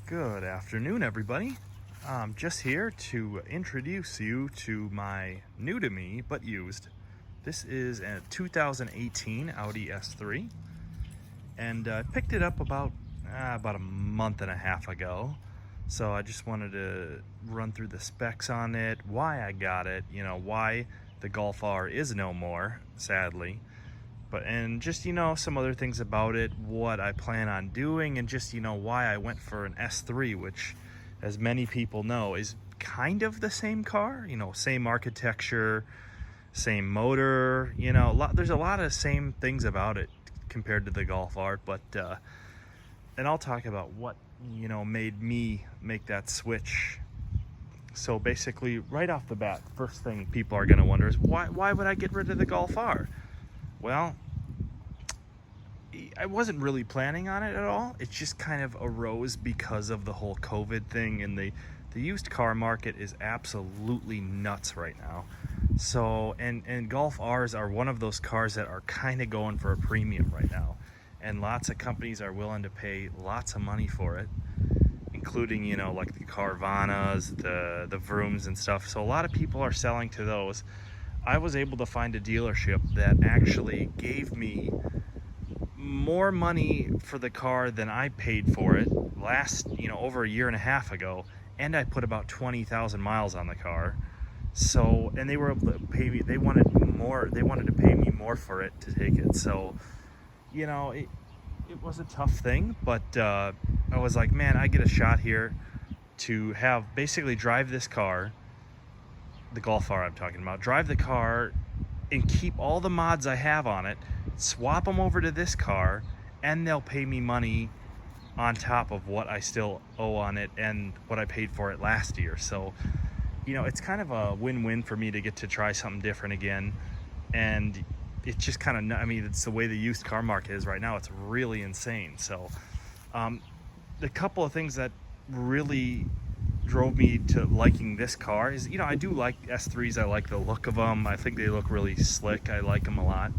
Good afternoon, everybody. I'm just here to introduce you to my new to me but used. This is a 2018 Audi S3, and I picked it up about a month and a half ago. So I just wanted to run through the specs on it, why I got it, why the Golf R is no more, sadly. And just, some other things about it, what I plan on doing, and just, why I went for an S3, which, as many people know, is kind of the same car, same architecture, same motor, there's a lot of same things about it compared to the Golf R, and I'll talk about what, made me make that switch. So basically, right off the bat, first thing people are going to wonder is, why would I get rid of the Golf R? Well, I wasn't really planning on it at all. It just kind of arose because of the whole COVID thing, and the used car market is absolutely nuts right now. So, and Golf R's are one of those cars that are kind of going for a premium right now. And lots of companies are willing to pay lots of money for it, including, like the Carvanas, the Vrooms and stuff. So a lot of people are selling to those. I was able to find a dealership that actually gave me more money for the car than I paid for it over a year and a half ago, and I put about 20,000 miles on the car. So, and they were able to pay me, they wanted to pay me more for it to take it. So, it was a tough thing, but I was like, man, I get a shot here to basically drive this car, the Golf R I'm talking about, drive the car and keep all the mods I have on it, swap them over to this car, and they'll pay me money on top of what I still owe on it and what I paid for it last year. So, it's kind of a win-win for me to get to try something different again. And it's just kind of, it's the way the used car market is right now. It's really insane. So, the couple of things that really drove me to liking this car is, I do like S3s. I like the look of them. I think they look really slick. I like them a lot.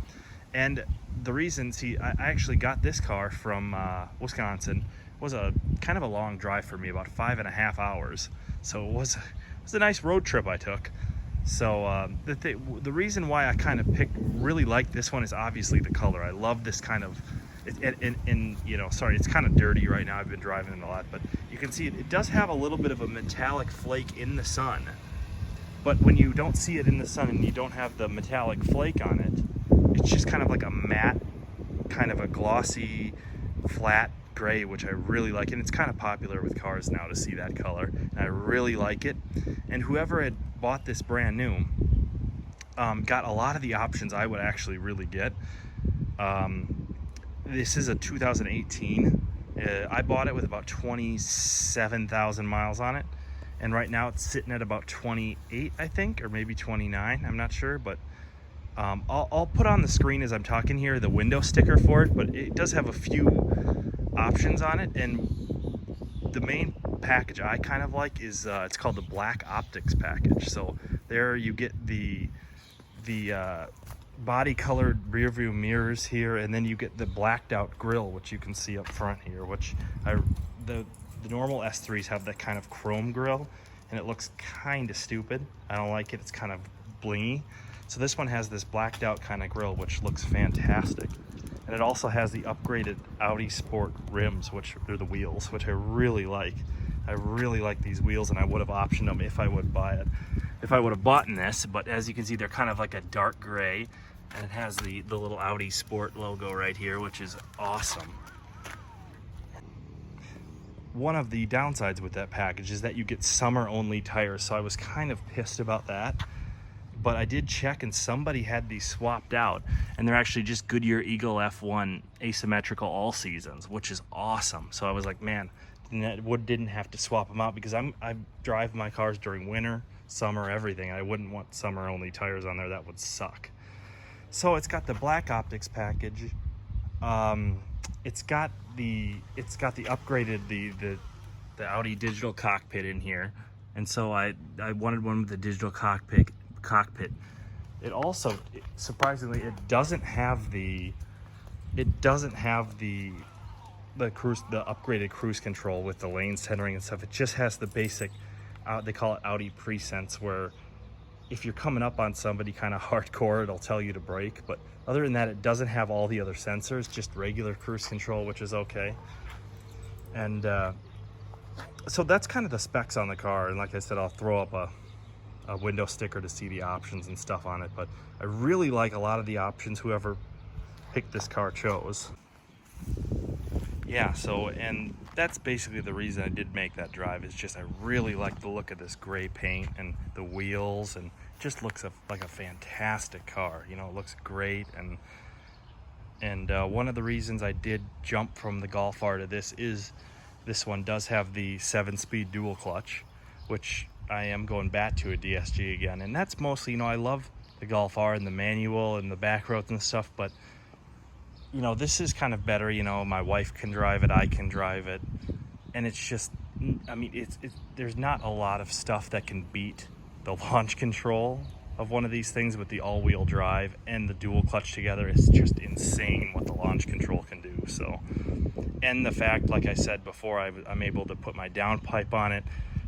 And the reason, I actually got this car from Wisconsin. It was a kind of a long drive for me, about 5.5 hours. So it was a nice road trip I took. So the reason why I kind of really like this one is obviously the color. I love this kind of, sorry, it's kind of dirty right now. I've been driving it a lot, but you can see it does have a little bit of a metallic flake in the sun. But when you don't see it in the sun and you don't have the metallic flake on it, it's just kind of like a matte, kind of a glossy, flat gray, which I really like. And it's kind of popular with cars now to see that color. And I really like it. And whoever had bought this brand new got a lot of the options I would actually really get. This is a 2018. I bought it with about 27,000 miles on it. And right now it's sitting at about 28, I think, or maybe 29. I'm not sure, but I'll put on the screen as I'm talking here the window sticker for it, but it does have a few options on it. And the main package I kind of like is it's called the Black Optics package. So there you get the body colored rear view mirrors here, and then you get the blacked out grille, which you can see up front here, which the normal S3s have that kind of chrome grille, and it looks kind of stupid. I don't like it. It's kind of blingy. So this one has this blacked out kind of grille, which looks fantastic. And it also has the upgraded Audi Sport rims, which are the wheels, which I really like. I really like these wheels, and I would have optioned them if I would buy it. If I would have bought this, but as you can see, they're kind of like a dark gray, and it has the little Audi Sport logo right here, which is awesome. One of the downsides with that package is that you get summer-only tires, so I was kind of pissed about that. But I did check, and somebody had these swapped out, and they're actually just Goodyear Eagle F1 asymmetrical all seasons, which is awesome. So I was like, man, didn't have to swap them out, because I drive my cars during winter, summer, everything. I wouldn't want summer-only tires on there. That would suck. So it's got the Black Optics package. It's got the upgraded the Audi digital cockpit in here, and so I wanted one with the digital cockpit. It also, surprisingly, it doesn't have the the upgraded cruise control with the lane centering and stuff. It just has the basic, they call it Audi Presense, where if you're coming up on somebody kind of hardcore, it'll tell you to brake. But other than that, it doesn't have all the other sensors, just regular cruise control, which is okay. And so that's kind of the specs on the car. And like I said, I'll throw up a window sticker to see the options and stuff on it. But I really like a lot of the options whoever picked this car chose. Yeah, so, and that's basically the reason I did make that drive, is just I really like the look of this gray paint and the wheels, and just looks like a fantastic car. You know, it looks great. And one of the reasons I did jump from the Golf R to this is this one does have the 7-speed dual clutch, which I am going back to a DSG again. And that's mostly, you know, I love the Golf R and the manual and the back roads and stuff, but you know, this is kind of better. You know, my wife can drive it, I can drive it, and it's just, I mean, there's not a lot of stuff that can beat the launch control of one of these things with the all-wheel drive and the dual clutch together. It's just insane what the launch control can do. So, and the fact, like I said before, I'm able to put my downpipe on it,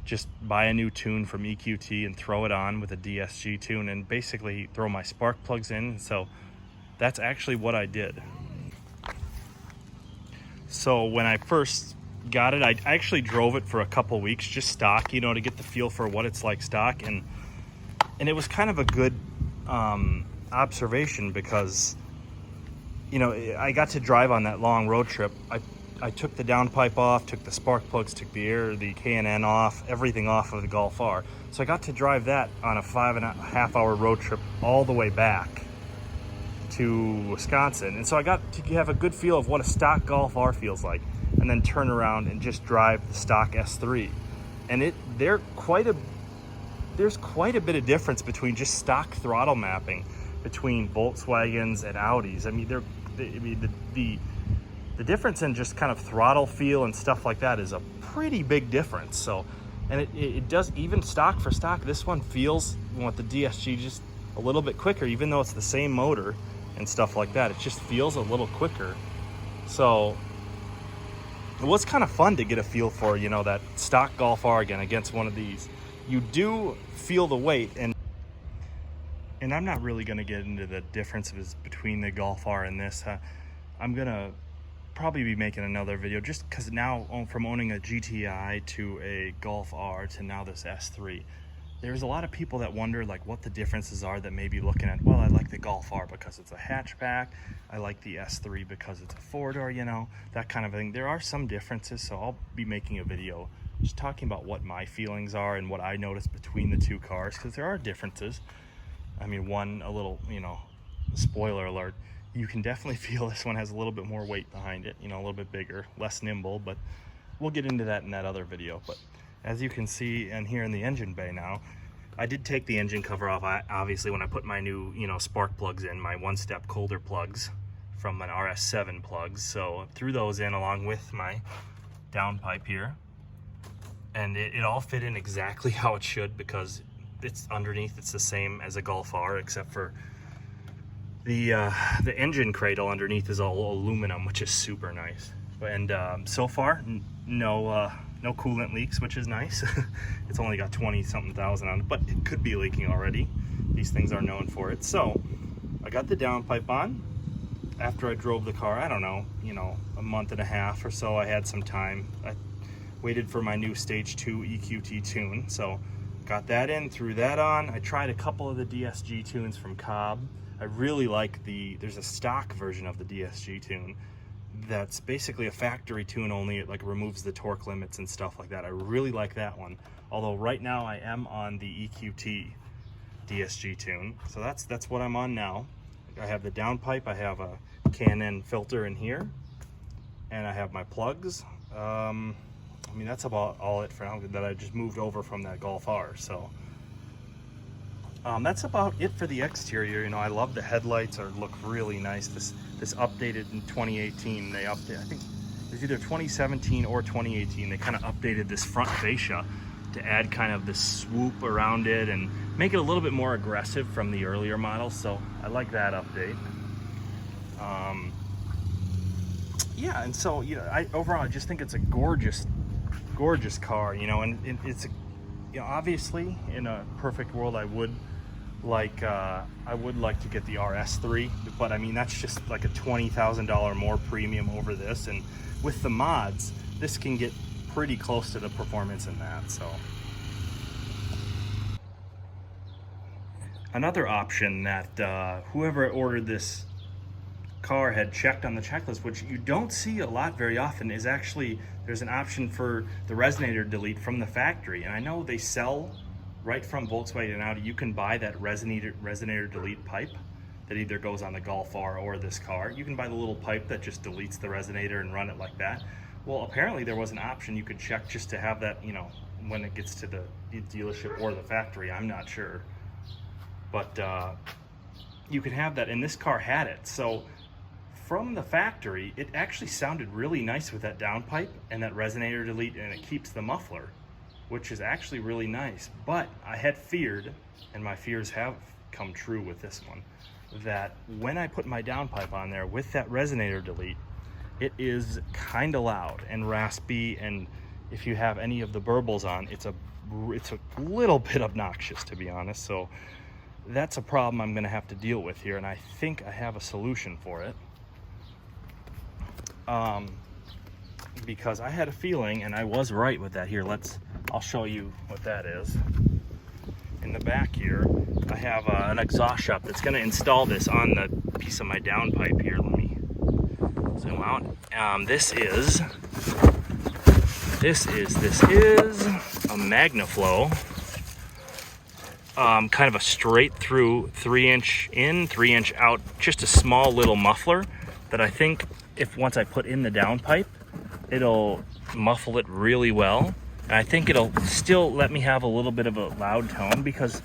just buy a new tune from EQT and throw it on with a DSG tune, and basically throw my spark plugs in. So that's actually what I did. So when I first got it, I actually drove it for a couple weeks, just stock, you know, to get the feel for what it's like stock. And it was kind of a good observation, because, you know, I got to drive on that long road trip. I took the downpipe off, took the spark plugs, took the K&N off, everything off of the Golf R. So I got to drive that on a 5.5 hour road trip all the way back to Wisconsin. And so I got to have a good feel of what a stock Golf R feels like, and then turn around and just drive the stock S3. And there's quite a bit of difference between just stock throttle mapping between Volkswagens and Audis. I mean, the difference in just kind of throttle feel and stuff like that is a pretty big difference. So, and it does, even stock for stock, this one feels, with the DSG, just a little bit quicker, even though it's the same motor and stuff like that. It just feels a little quicker. So it was kind of fun to get a feel for, you know, that stock Golf R again against one of these. You do feel the weight, and I'm not really going to get into the differences between the Golf R and this. I'm going to probably be making another video, just because now, from owning a GTI to a Golf R to now this S3, there's a lot of people that wonder like what the differences are, that may be looking at, well, I like the Golf R because it's a hatchback, I like the S3 because it's a four-door, you know, that kind of thing. There are some differences, so I'll be making a video just talking about what my feelings are and what I noticed between the two cars, because there are differences. I mean, one, a little, you know, spoiler alert, you can definitely feel this one has a little bit more weight behind it, you know, a little bit bigger, less nimble, but we'll get into that in that other video. But as you can see, and here in the engine bay now, I did take the engine cover off, obviously, when I put my new, you know, spark plugs in, my one-step colder plugs from an RS7 plugs. So I threw those in along with my downpipe here, and it all fit in exactly how it should, because it's underneath, it's the same as a Golf R, except for the engine cradle underneath is all aluminum, which is super nice. And so far, no coolant leaks, which is nice. It's only got 20-something thousand on it, but it could be leaking already. These things are known for it. So I got the downpipe on after I drove the car. I don't know, you know, a month and a half or so. I had some time. I waited for my new Stage 2 EQT tune, so got that in, threw that on. I tried a couple of the DSG tunes from Cobb. I really like there's a stock version of the DSG tune that's basically a factory tune, only it like removes the torque limits and stuff like that. I really like that one. Although right now I am on the EQT DSG tune, so that's what I'm on now. I have the downpipe, I have a K&N filter in here, and I have my plugs. I mean, that's about all it for now, that I just moved over from that Golf R. So that's about it for the exterior. You know, I love the headlights, look really nice. This updated in 2018. They updated, I think it was either 2017 or 2018. They kind of updated this front fascia to add kind of this swoop around it and make it a little bit more aggressive from the earlier models. So I like that update. yeah, and so, you know, overall I just think it's a gorgeous car, you know, and it's, you know, obviously in a perfect world I would like to get the RS3, but I mean that's just like a $20,000 more premium over this, and with the mods this can get pretty close to the performance in that. So another option that whoever ordered this car had checked on the checklist, which you don't see a lot very often, is actually there's an option for the resonator delete from the factory. And I know they sell right from Volkswagen and Audi. You can buy that resonator delete pipe that either goes on the Golf R or this car. You can buy the little pipe that just deletes the resonator and run it like that. Well, apparently there was an option you could check just to have that, you know, when it gets to the dealership or the factory. I'm not sure, but you can have that, and this car had it. So from the factory, it actually sounded really nice with that downpipe and that resonator delete, and it keeps the muffler, which is actually really nice. But I had feared, and my fears have come true with this one, that when I put my downpipe on there with that resonator delete, it is kind of loud and raspy, and if you have any of the burbles on, it's a little bit obnoxious, to be honest. So that's a problem I'm going to have to deal with here, and I think I have a solution for it. Because I had a feeling, and I was right with that. Here, I'll show you what that is. In the back here, I have an exhaust shop that's going to install this on the piece of my downpipe here. Let me zoom out. This is a MagnaFlow, kind of a straight through 3-inch in, 3-inch out, just a small little muffler that I think if once I put in the downpipe, it'll muffle it really well. And I think it'll still let me have a little bit of a loud tone, because,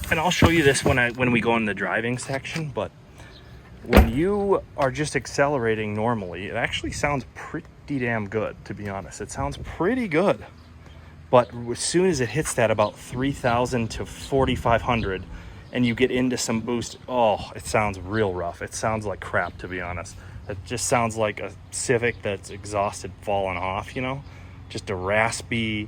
and I'll show you this when we go in the driving section, but when you are just accelerating normally, it actually sounds pretty damn good, to be honest. It sounds pretty good. But as soon as it hits that about 3,000 to 4,500, and you get into some boost, oh, it sounds real rough. It sounds like crap, to be honest. It just sounds like a Civic that's exhausted, falling off, you know? Just a raspy,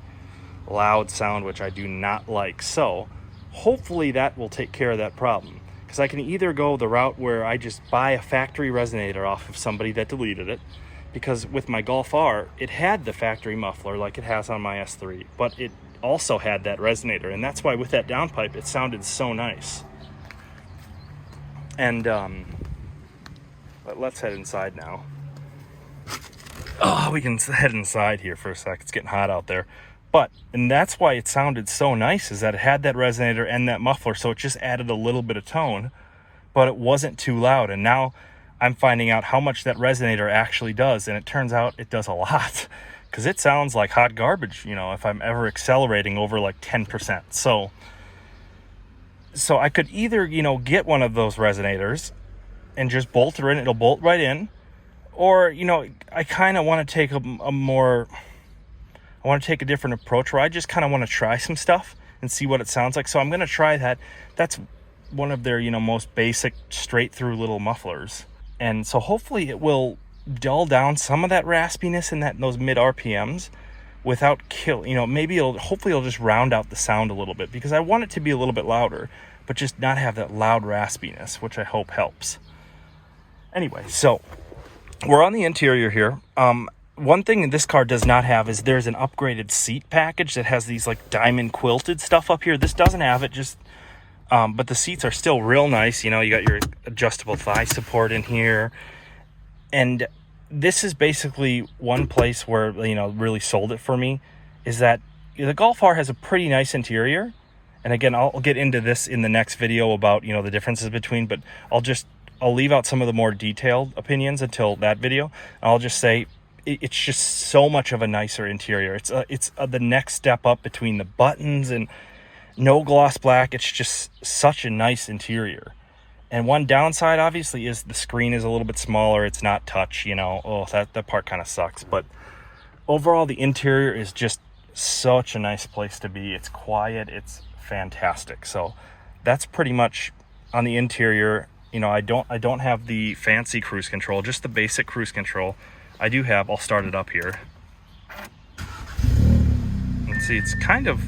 loud sound, which I do not like. So hopefully that will take care of that problem, because I can either go the route where I just buy a factory resonator off of somebody that deleted it, because with my Golf R, it had the factory muffler like it has on my S3, but it also had that resonator, and that's why with that downpipe it sounded so nice. And but let's head inside now. Oh, we can head inside here for a sec. It's getting hot out there. And that's why it sounded so nice, is that it had that resonator and that muffler, so it just added a little bit of tone, but it wasn't too loud. And now I'm finding out how much that resonator actually does, and it turns out it does a lot, because it sounds like hot garbage, you know, if I'm ever accelerating over like 10%. So I could either, you know, get one of those resonators and just bolt her in, it'll bolt right in, or, you know, I kind of want to take I want to take a different approach where I just kind of want to try some stuff and see what it sounds like. So I'm going to try that. That's one of their, you know, most basic straight through little mufflers. And so hopefully it will dull down some of that raspiness in those mid RPMs without you know, maybe hopefully it'll just round out the sound a little bit, because I want it to be a little bit louder, but just not have that loud raspiness, which I hope helps. Anyway, so we're on the interior here. One thing this car does not have is there's an upgraded seat package that has these like diamond quilted stuff up here. This doesn't have it, just but the seats are still real nice. You know, you got your adjustable thigh support in here, and this is basically one place where, you know, really sold it for me, is that the Golf R has a pretty nice interior. And again, I'll get into this in the next video about, you know, the differences between, but I'll leave out some of the more detailed opinions until that video. I'll just say it's just so much of a nicer interior. It's the next step up between the buttons and no gloss black. It's just such a nice interior. And one downside, obviously, is the screen is a little bit smaller. It's not touch, you know. Oh, that part kind of sucks. But overall, the interior is just such a nice place to be. It's quiet. It's fantastic. So that's pretty much on the interior. You know, I don't have the fancy cruise control, just the basic cruise control. I do have, I'll start it up here. And see, it's kind of,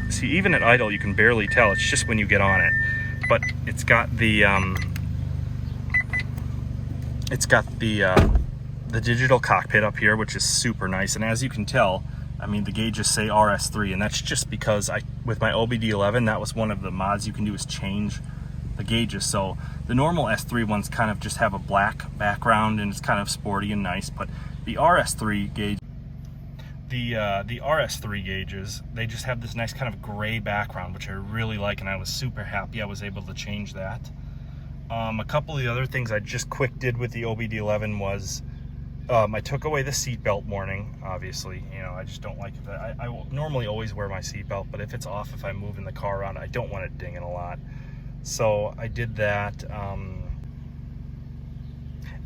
see, even at idle, you can barely tell. It's just when you get on it. But it's got the digital cockpit up here, which is super nice. And as you can tell, I mean, the gauges say RS3, and that's just because with my OBD11, that was one of the mods you can do, is change the gauges. So the normal S3 ones kind of just have a black background and it's kind of sporty and nice, but the RS3 gauge, the RS3 gauges, they just have this nice kind of gray background, which I really like, and I was super happy I was able to change that. A couple of the other things I just quick did with the OBD11 was I took away the seatbelt warning. Obviously, you know, I just don't like it. I will normally always wear my seatbelt, but if it's off, if I'm moving the car around, I don't want it dinging a lot. So I did that.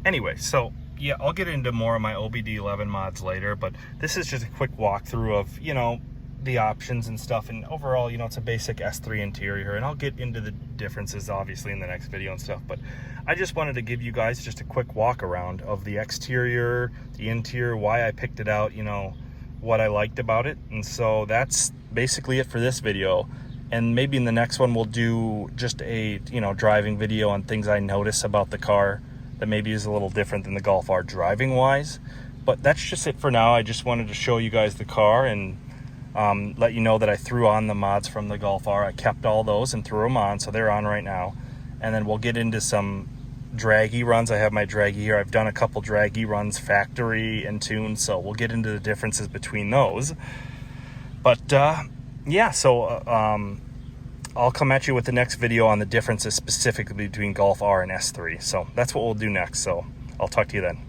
Anyway, so yeah, I'll get into more of my OBD11 mods later, but this is just a quick walkthrough of, you know, the options and stuff. And overall, you know, it's a basic S3 interior, and I'll get into the differences obviously in the next video and stuff, but I just wanted to give you guys just a quick walk around of the exterior, the interior, why I picked it out, you know, what I liked about it. And so that's basically it for this video. And maybe in the next one we'll do just a, you know, driving video on things I notice about the car that maybe is a little different than the Golf R driving wise. But that's just it for now. I just wanted to show you guys the car and let you know that I threw on the mods from the Golf R. I kept all those and threw them on, so they're on right now. And then we'll get into some draggy runs. I have my draggy here. I've done a couple draggy runs, factory and tuned, so we'll get into the differences between those. But yeah, so I'll come at you with the next video on the differences specifically between Golf R and S3. So that's what we'll do next. So I'll talk to you then.